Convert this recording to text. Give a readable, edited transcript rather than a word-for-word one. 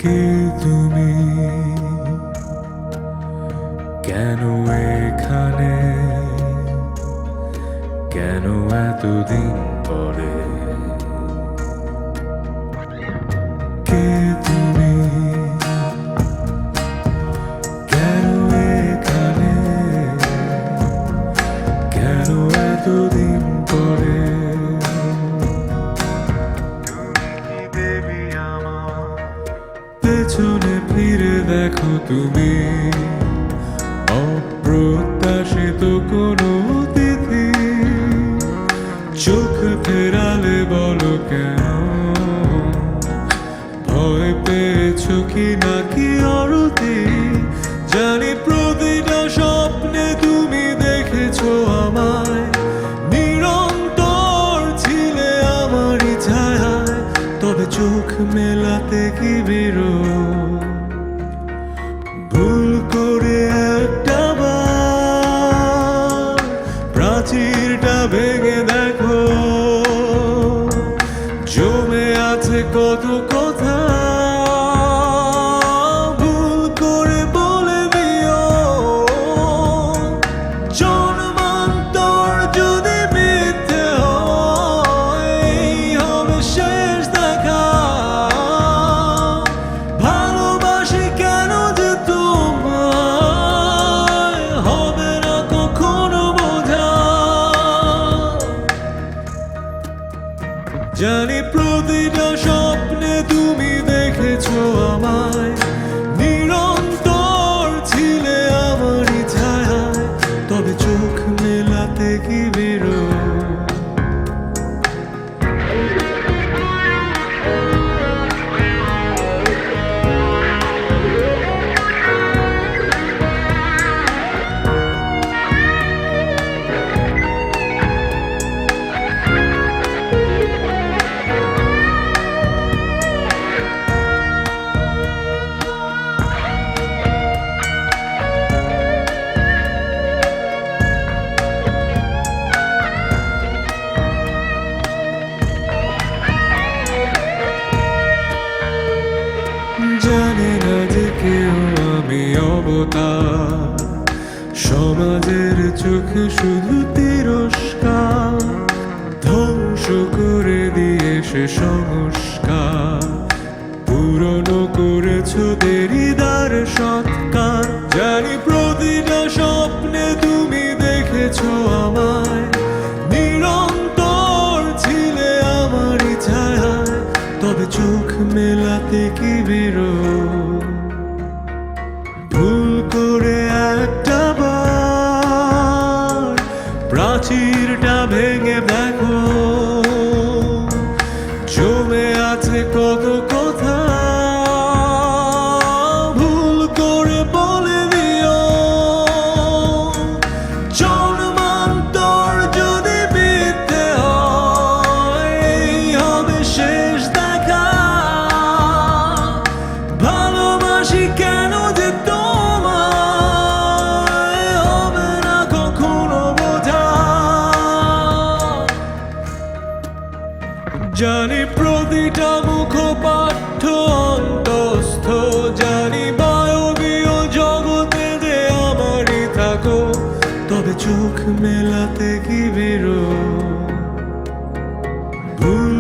কে তুমি, কেন এখানে, কেন এতদিন পরে? কে তুমি, কেন এখানে, কেন এতদিন পরে? পেছনে ফিরে দেখো তুমি, অপ্রত্যাশিত কোনো অতিথি। চোখ ফেরালে বলো কেন, ভয় পেয়েছো কি নাকি আরতি? জানি প্রতিটা স্বপ্নে তুমি দেখেছো আমায়, নিরন্তর ছিলে আমারই ছায়ায়। তবে চোখ মেলাতে কি বিরোধ? ভুল করে একটা বার প্রাচীরটা ভেঙে দেখো, জমে আছে কত কথা। ভুল করে বলে দিও, জন্মান্তর যদি মিথ্যে হয়, এই হবে শেষ দেখা। ভালোবাসি কেন যে তোমায়, হবে না কখনো বোঝা। জানি প্রতিটা স্বপ্নে তুমি দেখেছো আমায়, নিরন্তর ছিলে আমারই ছায়ায়। তবে চোখ মেলাতে কি বিরোধ? জানে না যে কেউ আমি অবতার, সমাজের চোখে শুধু তিরস্কার। ধ্বংস করে দিয়ে সে সংস্কার, পুরনো করেছো দেরিদার সৎকার। জানি প্রতিটা স্বপ্নে তুমি দেখেছো আমায়, নিরন্তর ছিলে আমারই ছায়ায়। তবে চোখ মেলাতে কি বিরোধ? ভুল করে একটা বার প্রাচীরটা ভেঙে দেখো, জমে আছে কত কথা। ভুল করে বলে দিও, জন্মান্তর যদি মিথ্যে হয়, এই হবে শেষ দেখা। ভালোবাসি কেন যে তোমায়, হবে না কখনো বোঝা। জানি প্রতিটা মুখপাঠ্য অন্তস্থ, জানি বায়বীয় জগতে যে আমারই থাকো। তবে চোখ মেলাতে কি বিরোধ? ভুল